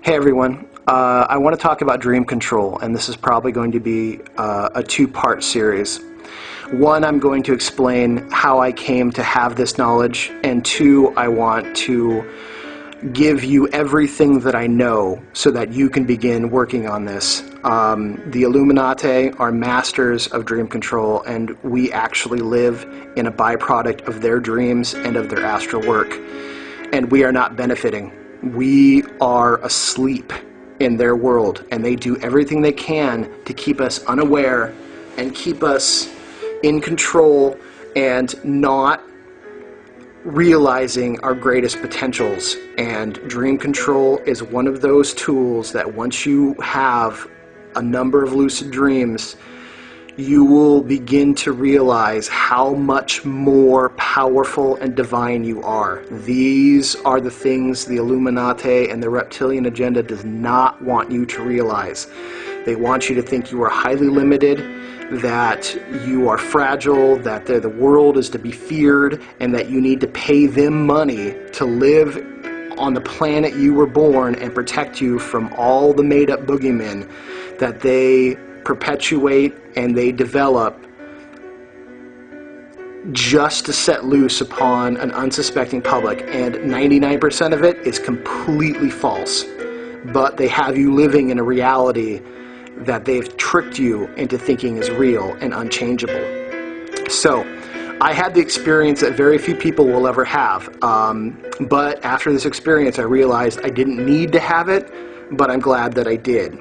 Hey everyone, I want to talk about dream control, and this is probably going to be a two-part series. One, I'm going to explain how I came to have this knowledge, and two, I want to give you everything that I know so that you can begin working on this. The Illuminati are masters of dream control, and we actually live in a byproduct of their dreams and of their astral work, and we are not benefiting. We are asleep in their world, and they do everything they can to keep us unaware and keep us in control and not realizing our greatest potentials. And dream control is one of those tools that once you have a number of lucid dreams, you will begin to realize how much more powerful and divine you are. These are the things the Illuminati and the reptilian agenda does not want you to realize. They want you to think you are highly limited, that you are fragile, that the world is to be feared, and that you need to pay them money to live on the planet you were born and protect you from all the made-up boogeymen that they perpetuate and they develop just to set loose upon an unsuspecting public. And 99% of it is completely false, but they have you living in a reality that they've tricked you into thinking is real and unchangeable. So I had the experience that very few people will ever have, but after this experience I realized I didn't need to have it, but I'm glad that I did.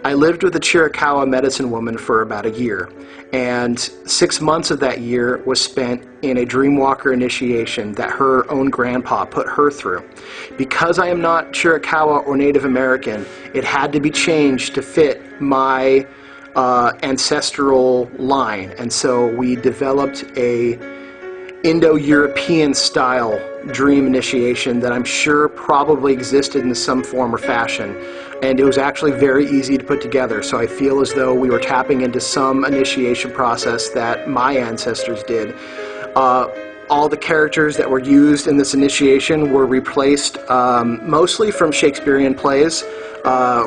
I lived with a G.O.O.D.S medicine woman for about a year, and 6 months of that year was spent in a Dreamwalker initiation that her own grandpa put her through. Because I am not G.O.O.D.S or Native American, it had to be changed to fit my ancestral line, and so we developed a Indo-European style dream initiation that I'm sure probably existed in some form or fashion, and it was actually very easy to put together. So I feel as though we were tapping into some initiation process that my ancestors did. All the characters that were used in this initiation were replaced mostly from Shakespearean plays,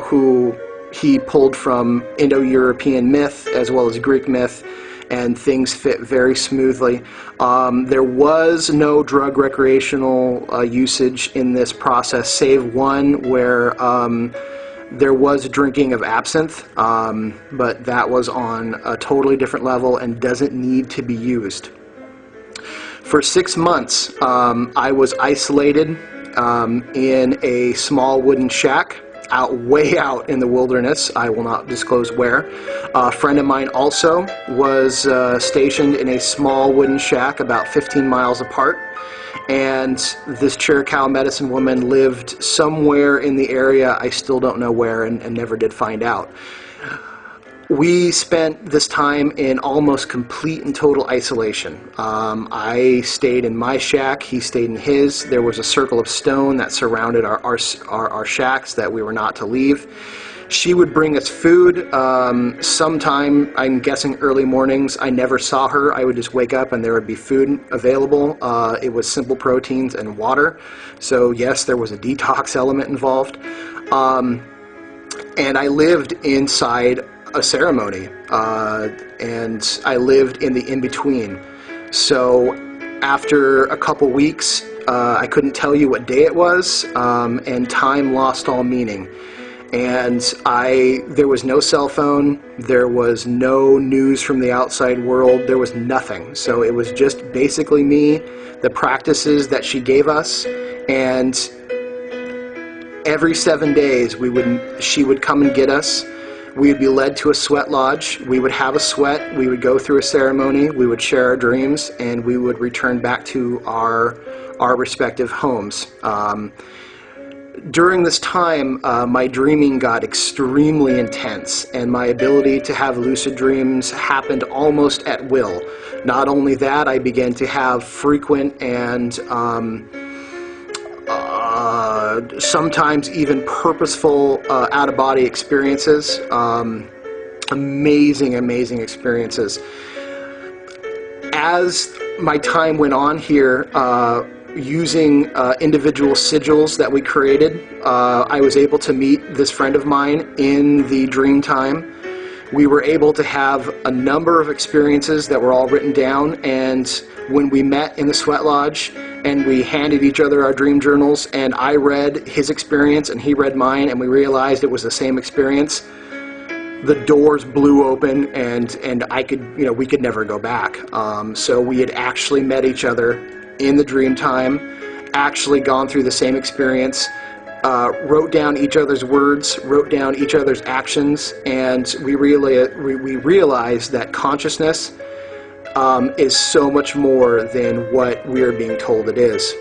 who he pulled from Indo-European myth as well as Greek myth, and things fit very smoothly. There was no drug recreational usage in this process, save one where there was drinking of absinthe, but that was on a totally different level and doesn't need to be used. For 6 months, I was isolated in a small wooden shack way out in the wilderness. I will not disclose where. A friend of mine also was stationed in a small wooden shack about 15 miles apart, and this G.O.O.D.S medicine woman lived somewhere in the area. I still don't know where, and never did find out. We spent this time in almost complete and total isolation. I stayed in my shack, he stayed in his. There was a circle of stone that surrounded our shacks that we were not to leave. She would bring us food sometime, I'm guessing early mornings. I never saw her. I would just wake up and there would be food available. It was simple proteins and water. So yes, there was a detox element involved. And I lived inside a ceremony, and I lived in the in-between. So after a couple weeks, I couldn't tell you what day it was, and time lost all meaning. And there was no cell phone, there was no news from the outside world, there was nothing. So it was just basically me, the practices that she gave us, and every 7 days she would come and get us. We would be led to a sweat lodge. We would have a sweat. We would go through a ceremony. We would share our dreams, and we would return back to our respective homes. During this time, my dreaming got extremely intense, and my ability to have lucid dreams happened almost at will. Not only that, I began to have frequent and sometimes even purposeful out-of-body experiences. Amazing experiences. As my time went on here, using individual sigils that we created, I was able to meet this friend of mine in the dream time. We were able to have a number of experiences that were all written down, and when we met in the sweat lodge and we handed each other our dream journals, and I read his experience and he read mine, and we realized it was the same experience, the doors blew open, and I could, we could never go back. So we had actually met each other in the dream time, actually gone through the same experience, wrote down each other's words, wrote down each other's actions, and we realized that consciousness is so much more than what we're being told it is.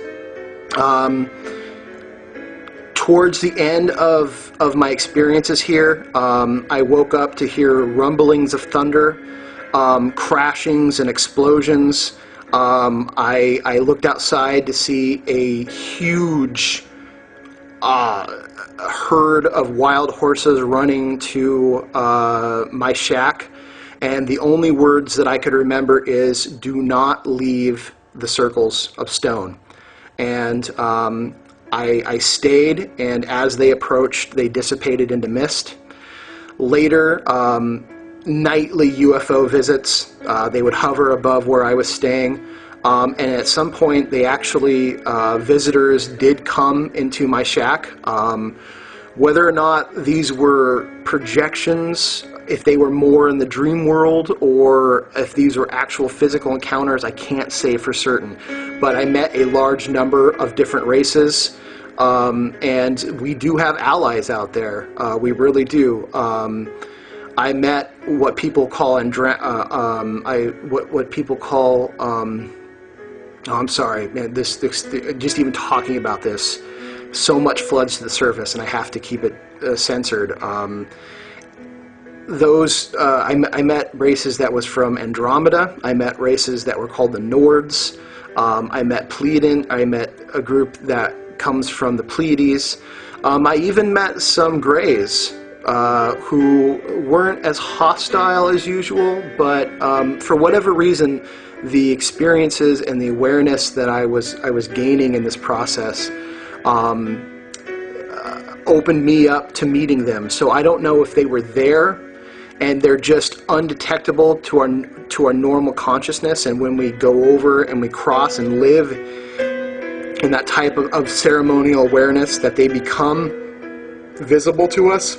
Towards the end of my experiences here, I woke up to hear rumblings of thunder, crashings and explosions. I looked outside to see a huge herd of wild horses running to my shack, and the only words that I could remember is, "Do not leave the circles of stone." And I stayed, and as they approached, they dissipated into mist. Later, nightly UFO visits, they would hover above where I was staying. And at some point, they actually, visitors did come into my shack. Whether or not these were projections, if they were more in the dream world, or if these were actual physical encounters, I can't say for certain. But I met a large number of different races, and we do have allies out there. We really do. I met what people call I'm sorry, man, this just even talking about this, so much floods to the surface, and I have to keep it censored. I met races that was from Andromeda. I met races that were called the Nords. I met Pleiadian. I met a group that comes from the Pleiades. I even met some Greys who weren't as hostile as usual, but for whatever reason, the experiences and the awareness that I was gaining in this process opened me up to meeting them. So I don't know if they were there and they're just undetectable to our normal consciousness, and when we go over and we cross and live in that type of ceremonial awareness, that they become visible to us.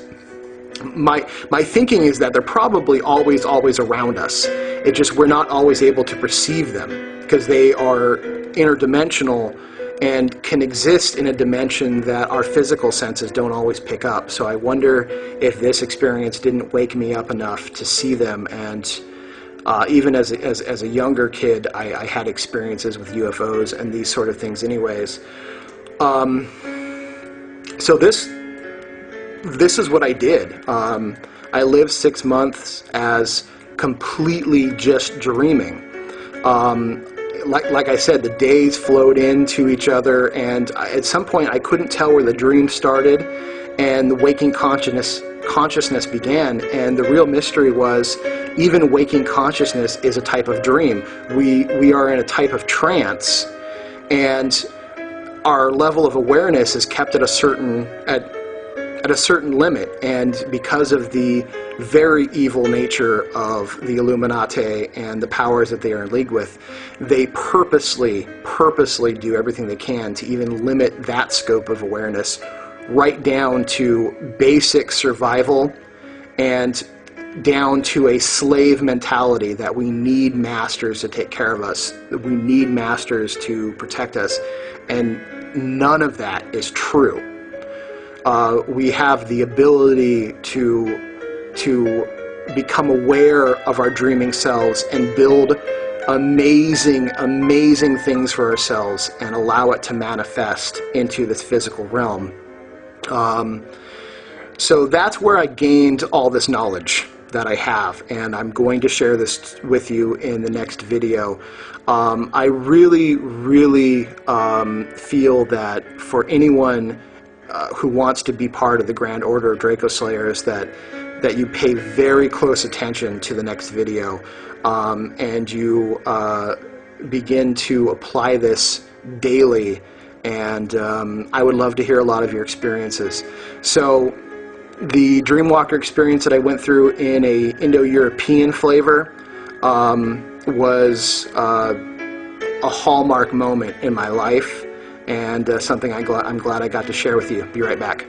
My thinking is that they're probably always around us. It's just we're not always able to perceive them because they are interdimensional and can exist in a dimension that our physical senses don't always pick up. So I wonder if this experience didn't wake me up enough to see them. And even as a younger kid, I had experiences with UFOs and these sort of things anyways. So this is what I did. I lived 6 months as completely just dreaming. Like I said, the days flowed into each other, and at some point I couldn't tell where the dream started and the waking consciousness began. And the real mystery was, even waking consciousness is a type of dream. We are in a type of trance, and our level of awareness is kept at a certain limit, and because of the very evil nature of the Illuminati and the powers that they are in league with, they purposely do everything they can to even limit that scope of awareness right down to basic survival and down to a slave mentality that we need masters to take care of us, that we need masters to protect us, and none of that is true. We have the ability to become aware of our dreaming selves and build amazing things for ourselves and allow it to manifest into this physical realm. So that's where I gained all this knowledge that I have, and I'm going to share this with you in the next video. I really feel that for anyone who wants to be part of the Grand Order of Draco Slayers, that you pay very close attention to the next video, and you begin to apply this daily, and I would love to hear a lot of your experiences. So the Dreamwalker experience that I went through in a Indo-European flavor was a hallmark moment in my life, and something I'm glad I got to share with you. Be right back.